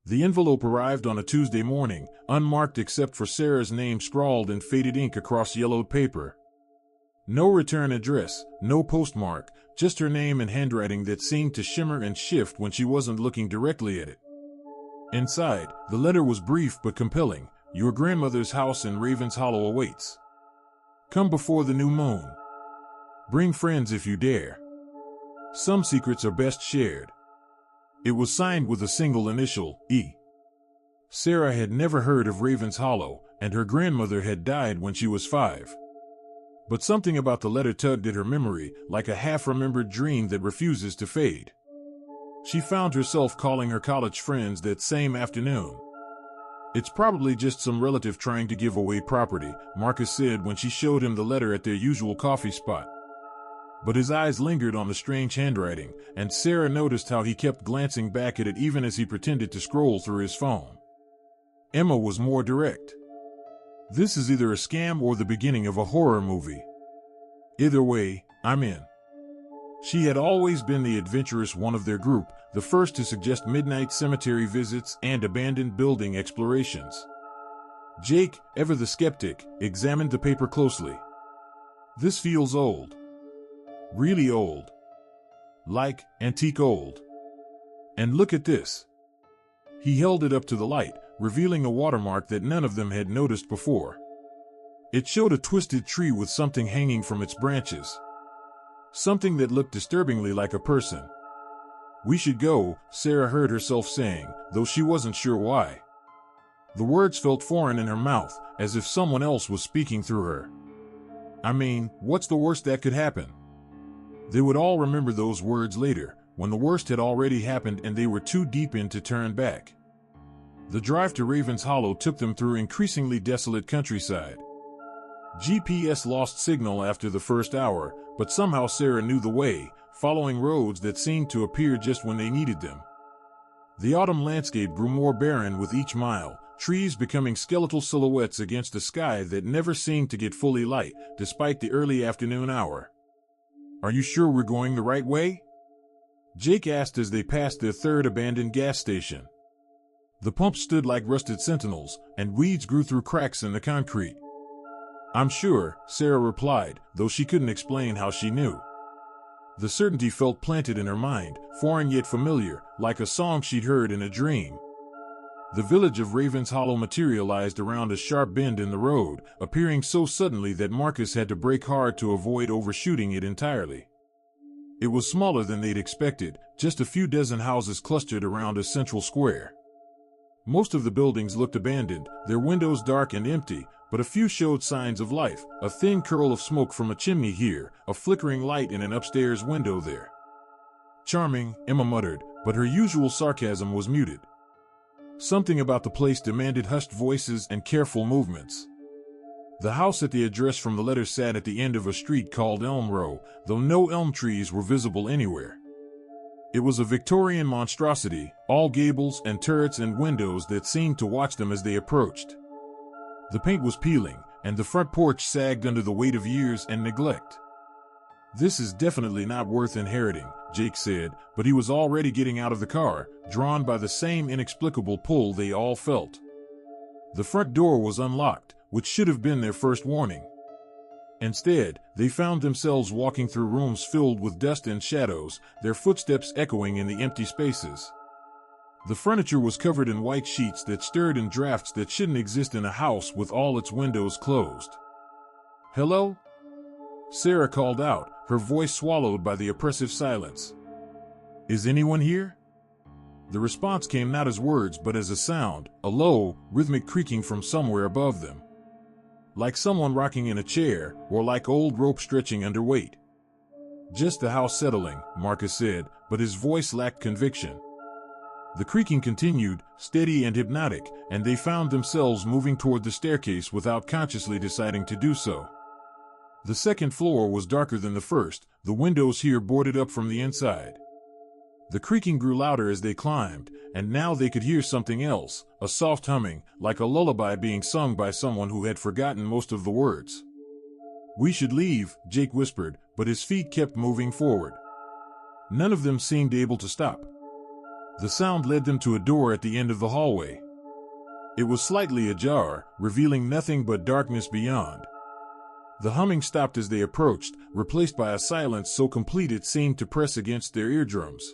The envelope arrived on a Tuesday morning, unmarked except for Sarah's name scrawled in faded ink across yellowed paper. No return address, no postmark, just her name in handwriting that seemed to shimmer and shift when she wasn't looking directly at it. Inside, the letter was brief but compelling. Your grandmother's house in Ravenshollow awaits. Come before the new moon. Bring friends if you dare. Some secrets are best shared. It was signed with a single initial, E. Sarah had never heard of Ravenshollow, and her grandmother had died when she was 5. But something about the letter tugged at her memory, like a half-remembered dream that refuses to fade. She found herself calling her college friends that same afternoon. It's probably just some relative trying to give away property, Marcus said when she showed him the letter at their usual coffee spot. But his eyes lingered on the strange handwriting, and Sarah noticed how he kept glancing back at it even as he pretended to scroll through his phone. Emma was more direct. This is either a scam or the beginning of a horror movie. Either way, I'm in. She had always been the adventurous one of their group, the first to suggest midnight cemetery visits and abandoned building explorations. Jake, ever the skeptic, examined the paper closely. This feels old. Really old. Like antique old. And look at this. He held it up to the light, revealing a watermark that none of them had noticed before. It showed a twisted tree with something hanging from its branches. Something that looked disturbingly like a person. We should go, Sarah heard herself saying, though she wasn't sure why. The words felt foreign in her mouth, as if someone else was speaking through her. I mean, what's the worst that could happen? They would all remember those words later, when the worst had already happened and they were too deep in to turn back. The drive to Ravenshollow took them through increasingly desolate countryside. GPS lost signal after the first hour, but somehow Sarah knew the way, following roads that seemed to appear just when they needed them. The autumn landscape grew more barren with each mile, trees becoming skeletal silhouettes against a sky that never seemed to get fully light, despite the early afternoon hour. Are you sure we're going the right way? Jake asked as they passed their third abandoned gas station. The pumps stood like rusted sentinels, and weeds grew through cracks in the concrete. I'm sure, Sarah replied, though she couldn't explain how she knew. The certainty felt planted in her mind, foreign yet familiar, like a song she'd heard in a dream. The village of Ravenshollow materialized around a sharp bend in the road, appearing so suddenly that Marcus had to brake hard to avoid overshooting it entirely. It was smaller than they'd expected, just a few dozen houses clustered around a central square. Most of the buildings looked abandoned, their windows dark and empty, but a few showed signs of life, a thin curl of smoke from a chimney here, a flickering light in an upstairs window there. Charming, Emma muttered, but her usual sarcasm was muted. Something about the place demanded hushed voices and careful movements. The house at the address from the letter sat at the end of a street called Elm Row, though no elm trees were visible anywhere. It was a Victorian monstrosity, all gables and turrets and windows that seemed to watch them as they approached. The paint was peeling, and the front porch sagged under the weight of years and neglect. This is definitely not worth inheriting, Jake said, but he was already getting out of the car, drawn by the same inexplicable pull they all felt. The front door was unlocked, which should have been their first warning. Instead, they found themselves walking through rooms filled with dust and shadows, their footsteps echoing in the empty spaces. The furniture was covered in white sheets that stirred in drafts that shouldn't exist in a house with all its windows closed. Hello? Sarah called out, her voice swallowed by the oppressive silence. Is anyone here? The response came not as words but as a sound, a low, rhythmic creaking from somewhere above them. Like someone rocking in a chair, or like old rope stretching under weight. Just the house settling, Marcus said, but his voice lacked conviction. The creaking continued, steady and hypnotic, and they found themselves moving toward the staircase without consciously deciding to do so. The second floor was darker than the first, the windows here boarded up from the inside. The creaking grew louder as they climbed, and now they could hear something else, a soft humming, like a lullaby being sung by someone who had forgotten most of the words. We should leave, Jake whispered, but his feet kept moving forward. None of them seemed able to stop. The sound led them to a door at the end of the hallway. It was slightly ajar, revealing nothing but darkness beyond. The humming stopped as they approached, replaced by a silence so complete it seemed to press against their eardrums.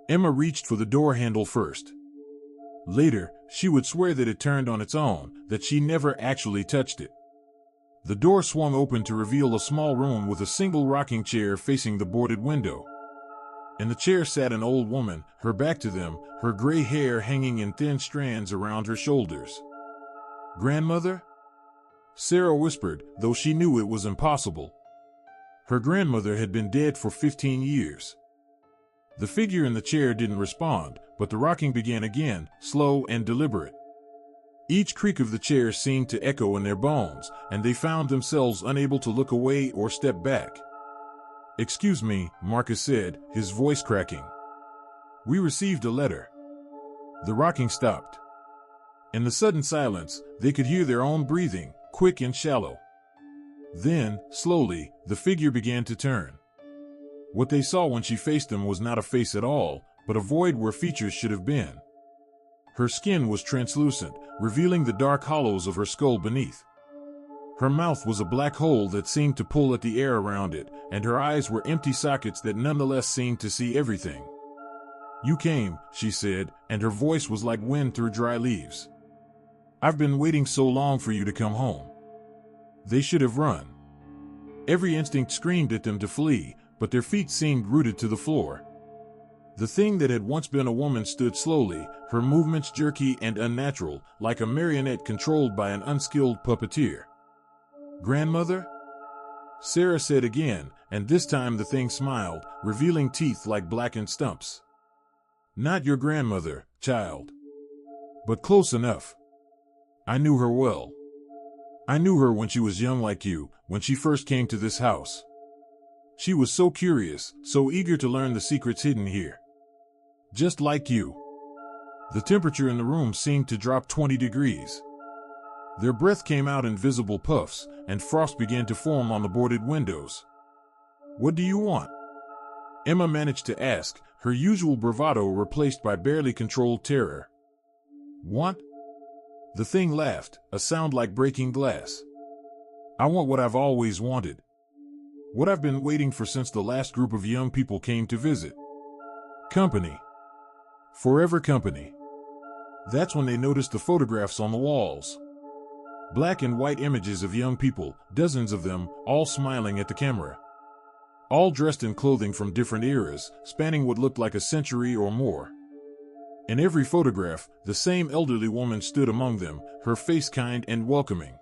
Emma reached for the door handle first. Later, she would swear that it turned on its own, that she never actually touched it. The door swung open to reveal a small room with a single rocking chair facing the boarded window. In the chair sat an old woman, her back to them, her gray hair hanging in thin strands around her shoulders. "Grandmother?" Sarah whispered, though she knew it was impossible. Her grandmother had been dead for 15 years. The figure in the chair didn't respond, but the rocking began again, slow and deliberate. Each creak of the chair seemed to echo in their bones, and they found themselves unable to look away or step back. "Excuse me," Marcus said, his voice cracking. "We received a letter." The rocking stopped. In the sudden silence, they could hear their own breathing, quick and shallow. Then, slowly, the figure began to turn. What they saw when she faced them was not a face at all, but a void where features should have been. Her skin was translucent, revealing the dark hollows of her skull beneath. Her mouth was a black hole that seemed to pull at the air around it, and her eyes were empty sockets that nonetheless seemed to see everything. "You came," she said, and her voice was like wind through dry leaves. "I've been waiting so long for you to come home." They should have run. Every instinct screamed at them to flee, but their feet seemed rooted to the floor. The thing that had once been a woman stood slowly, her movements jerky and unnatural, like a marionette controlled by an unskilled puppeteer. "Grandmother?" Sarah said again, and this time the thing smiled, revealing teeth like blackened stumps. "Not your grandmother, child. But close enough. I knew her well. I knew her when she was young like you, when she first came to this house. She was so curious, so eager to learn the secrets hidden here. Just like you." The temperature in the room seemed to drop 20 degrees. Their breath came out in visible puffs, and frost began to form on the boarded windows. "What do you want?" Emma managed to ask, her usual bravado replaced by barely controlled terror. "Want?" The thing laughed, a sound like breaking glass. "I want what I've always wanted. What I've been waiting for since the last group of young people came to visit. Company. Forever company." That's when they noticed the photographs on the walls. Black and white images of young people, dozens of them, all smiling at the camera. All dressed in clothing from different eras, spanning what looked like a century or more. In every photograph, the same elderly woman stood among them, her face kind and welcoming.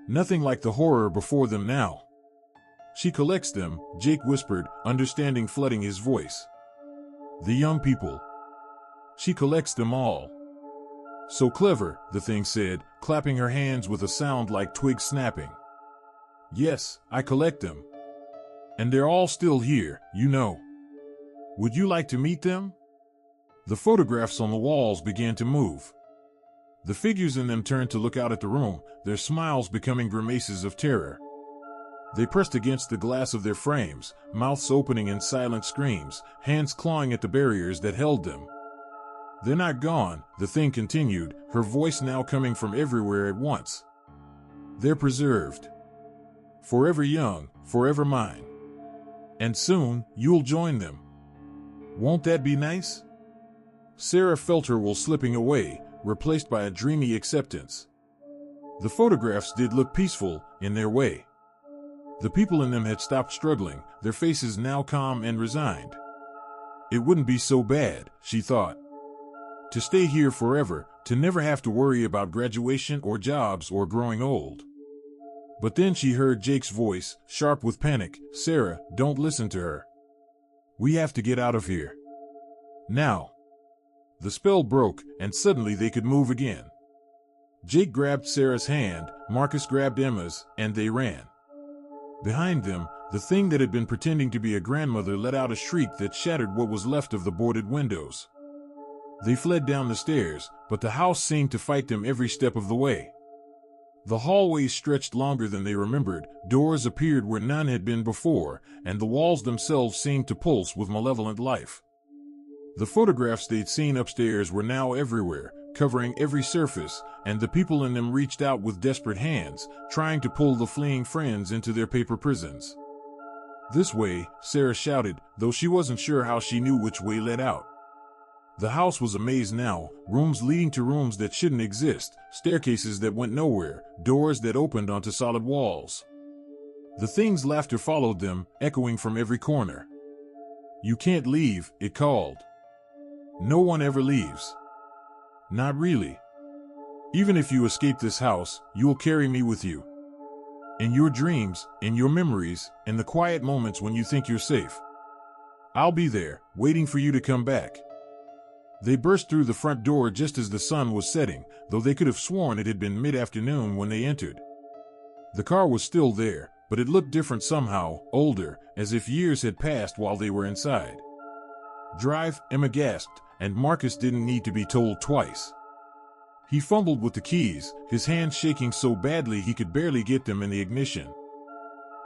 Nothing like the horror before them now. "She collects them," Jake whispered, understanding flooding his voice. "The young people. She collects them all." "So clever," the thing said, clapping her hands with a sound like twigs snapping. "Yes, I collect them. And they're all still here, you know. Would you like to meet them?" The photographs on the walls began to move. The figures in them turned to look out at the room, their smiles becoming grimaces of terror. They pressed against the glass of their frames, mouths opening in silent screams, hands clawing at the barriers that held them. "They're not gone," the thing continued, her voice now coming from everywhere at once. "They're preserved. Forever young, forever mine. And soon, you'll join them. Won't that be nice?" Sarah felt her will slipping away, replaced by a dreamy acceptance. The photographs did look peaceful, in their way. The people in them had stopped struggling, their faces now calm and resigned. It wouldn't be so bad, she thought. To stay here forever, to never have to worry about graduation or jobs or growing old. But then she heard Jake's voice, sharp with panic. "Sarah, don't listen to her. We have to get out of here. Now." The spell broke, and suddenly they could move again. Jake grabbed Sarah's hand, Marcus grabbed Emma's, and they ran. Behind them, the thing that had been pretending to be a grandmother let out a shriek that shattered what was left of the boarded windows. They fled down the stairs, but the house seemed to fight them every step of the way. The hallways stretched longer than they remembered, doors appeared where none had been before, and the walls themselves seemed to pulse with malevolent life. The photographs they'd seen upstairs were now everywhere, covering every surface, and the people in them reached out with desperate hands, trying to pull the fleeing friends into their paper prisons. "This way," Sarah shouted, though she wasn't sure how she knew which way led out. The house was a maze now, rooms leading to rooms that shouldn't exist, staircases that went nowhere, doors that opened onto solid walls. The thing's laughter followed them, echoing from every corner. "You can't leave," it called. "No one ever leaves." "Not really. Even if you escape this house, you'll carry me with you. In your dreams, in your memories, in the quiet moments when you think you're safe. I'll be there, waiting for you to come back." They burst through the front door just as the sun was setting, though they could have sworn it had been mid-afternoon when they entered. The car was still there, but it looked different somehow, older, as if years had passed while they were inside. "Drive," Emma gasped, and Marcus didn't need to be told twice. He fumbled with the keys, his hands shaking so badly he could barely get them in the ignition.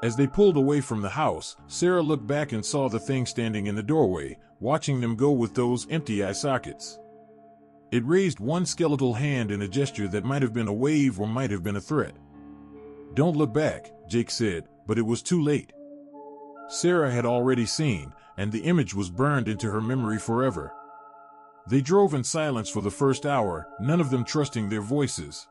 As they pulled away from the house, Sarah looked back and saw the thing standing in the doorway, watching them go with those empty eye sockets. It raised one skeletal hand in a gesture that might have been a wave or might have been a threat. "Don't look back," Jake said, but it was too late. Sarah had already seen, and the image was burned into her memory forever. They drove in silence for the first hour, none of them trusting their voices.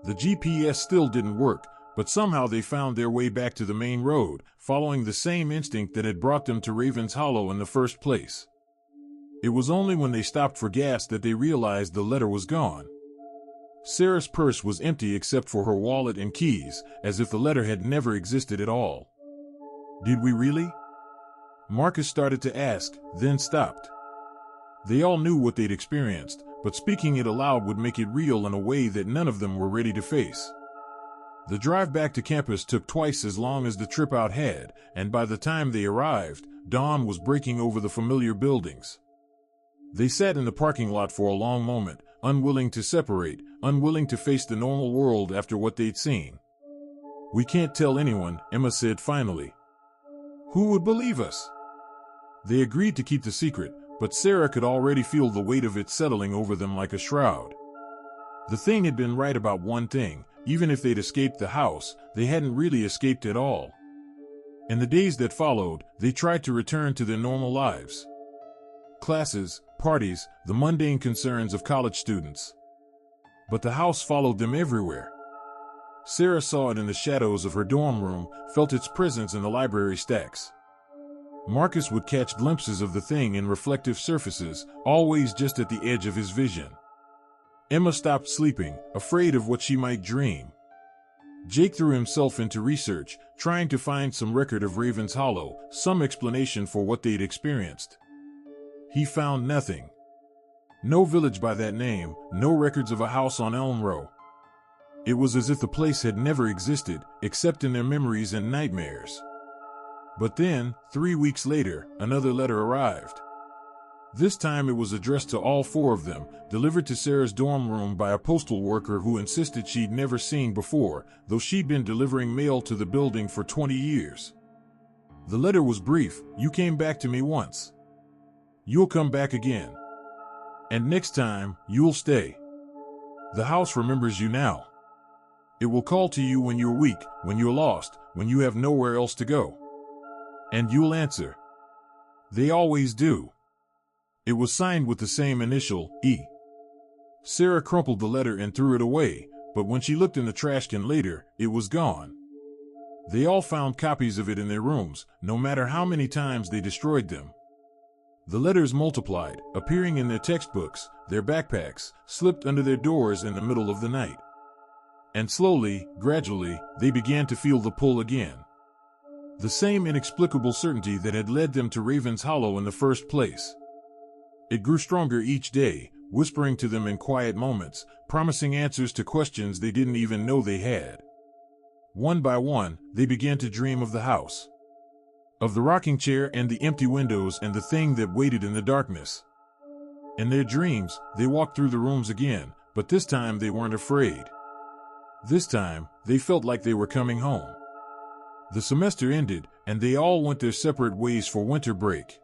The GPS still didn't work, but somehow they found their way back to the main road, following the same instinct that had brought them to Ravenshollow in the first place. It was only when they stopped for gas that they realized the letter was gone. Sarah's purse was empty except for her wallet and keys, as if the letter had never existed at all. "Did we really?" Marcus started to ask, then stopped. They all knew what they'd experienced, but speaking it aloud would make it real in a way that none of them were ready to face. The drive back to campus took twice as long as the trip out had, and by the time they arrived, dawn was breaking over the familiar buildings. They sat in the parking lot for a long moment, unwilling to separate, unwilling to face the normal world after what they'd seen. "We can't tell anyone," Emma said finally. "Who would believe us?" They agreed to keep the secret, but Sarah could already feel the weight of it settling over them like a shroud. The thing had been right about one thing: even if they'd escaped the house, they hadn't really escaped at all. In the days that followed, they tried to return to their normal lives. Classes, parties, the mundane concerns of college students. But the house followed them everywhere. Sarah saw it in the shadows of her dorm room, felt its presence in the library stacks. Marcus would catch glimpses of the thing in reflective surfaces, always just at the edge of his vision. Emma stopped sleeping, afraid of what she might dream. Jake threw himself into research, trying to find some record of Ravenshollow, some explanation for what they'd experienced. He found nothing. No village by that name, no records of a house on Elm Row. It was as if the place had never existed, except in their memories and nightmares. But then, 3 weeks later, another letter arrived. This time it was addressed to all four of them, delivered to Sarah's dorm room by a postal worker who insisted she'd never seen before, though she'd been delivering mail to the building for 20 years. The letter was brief: "You came back to me once. You'll come back again. And next time, you'll stay. The house remembers you now. It will call to you when you're weak, when you're lost, when you have nowhere else to go. And you'll answer. They always do." It was signed with the same initial, E. Sarah crumpled the letter and threw it away, but when she looked in the trash can later, it was gone. They all found copies of it in their rooms, no matter how many times they destroyed them. The letters multiplied, appearing in their textbooks, their backpacks, slipped under their doors in the middle of the night. And slowly, gradually, they began to feel the pull again. The same inexplicable certainty that had led them to Ravenshollow in the first place. It grew stronger each day, whispering to them in quiet moments, promising answers to questions they didn't even know they had. One by one, they began to dream of the house. Of the rocking chair and the empty windows and the thing that waited in the darkness. In their dreams, they walked through the rooms again, but this time they weren't afraid. This time, they felt like they were coming home. The semester ended, and they all went their separate ways for winter break.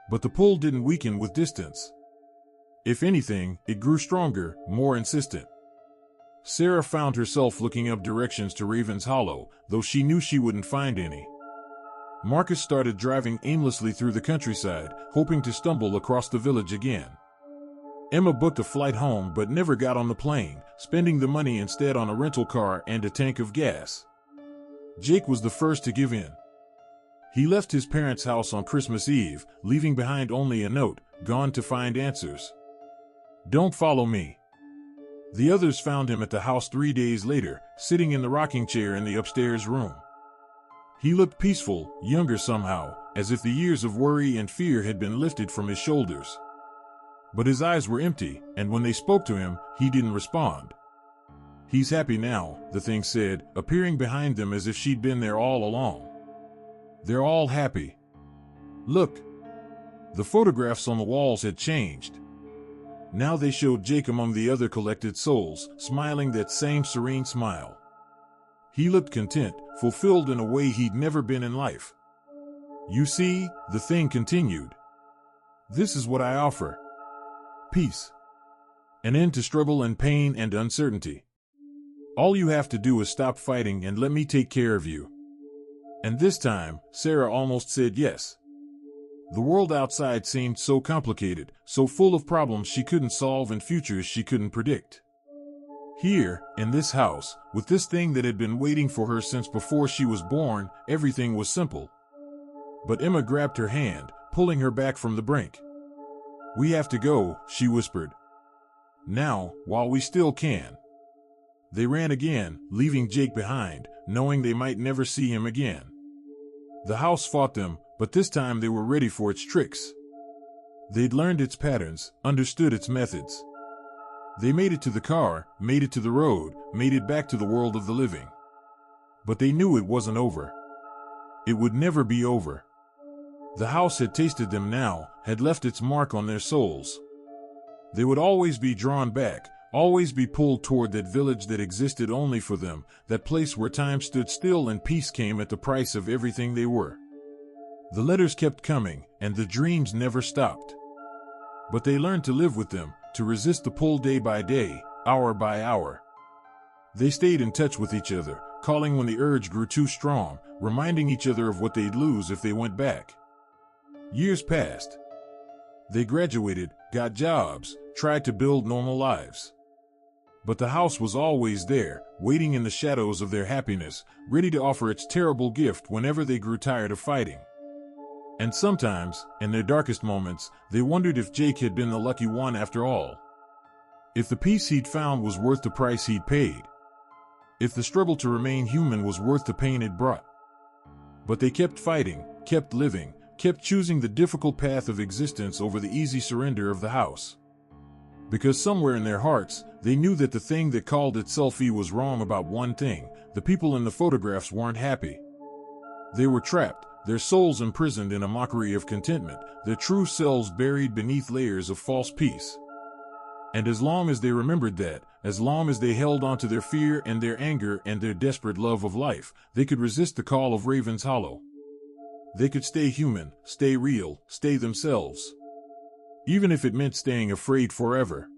But the pull didn't weaken with distance. If anything, it grew stronger, more insistent. Sarah found herself looking up directions to Ravenshollow, though she knew she wouldn't find any. Marcus started driving aimlessly through the countryside, hoping to stumble across the village again. Emma booked a flight home but never got on the plane, spending the money instead on a rental car and a tank of gas. Jake was the first to give in. He left his parents' house on Christmas Eve, leaving behind only a note, "Gone to find answers. Don't follow me." The others found him at the house 3 days later, sitting in the rocking chair in the upstairs room. He looked peaceful, younger somehow, as if the years of worry and fear had been lifted from his shoulders. But his eyes were empty, and when they spoke to him, he didn't respond. "He's happy now," the thing said, appearing behind them as if she'd been there all along. "They're all happy. Look." The photographs on the walls had changed. Now they showed Jake among the other collected souls, smiling that same serene smile. He looked content, fulfilled in a way he'd never been in life. "You see," the thing continued, "this is what I offer. Peace. An end to struggle and pain and uncertainty. All you have to do is stop fighting and let me take care of you." And this time, Sarah almost said yes. The world outside seemed so complicated, so full of problems she couldn't solve and futures she couldn't predict. Here, in this house, with this thing that had been waiting for her since before she was born, everything was simple. But Emma grabbed her hand, pulling her back from the brink. "We have to go," she whispered. "Now, while we still can." They ran again, leaving Jake behind, knowing they might never see him again. The house fought them, but this time they were ready for its tricks. They'd learned its patterns, understood its methods. They made it to the car, made it to the road, made it back to the world of the living. But they knew it wasn't over. It would never be over. The house had tasted them now, had left its mark on their souls. They would always be drawn back, always be pulled toward that village that existed only for them, that place where time stood still and peace came at the price of everything they were. The letters kept coming, and the dreams never stopped. But they learned to live with them, to resist the pull day by day, hour by hour. They stayed in touch with each other, calling when the urge grew too strong, reminding each other of what they'd lose if they went back. Years passed. They graduated, got jobs, tried to build normal lives. But the house was always there, waiting in the shadows of their happiness, ready to offer its terrible gift whenever they grew tired of fighting. And sometimes, in their darkest moments, they wondered if Jake had been the lucky one after all. If the peace he'd found was worth the price he'd paid. If the struggle to remain human was worth the pain it brought. But they kept fighting, kept living, kept choosing the difficult path of existence over the easy surrender of the house. Because somewhere in their hearts, they knew that the thing that called itself E was wrong about one thing: the people in the photographs weren't happy. They were trapped, their souls imprisoned in a mockery of contentment, their true selves buried beneath layers of false peace. And as long as they remembered that, as long as they held on to their fear and their anger and their desperate love of life, they could resist the call of Ravenshollow. They could stay human, stay real, stay themselves. Even if it meant staying afraid forever.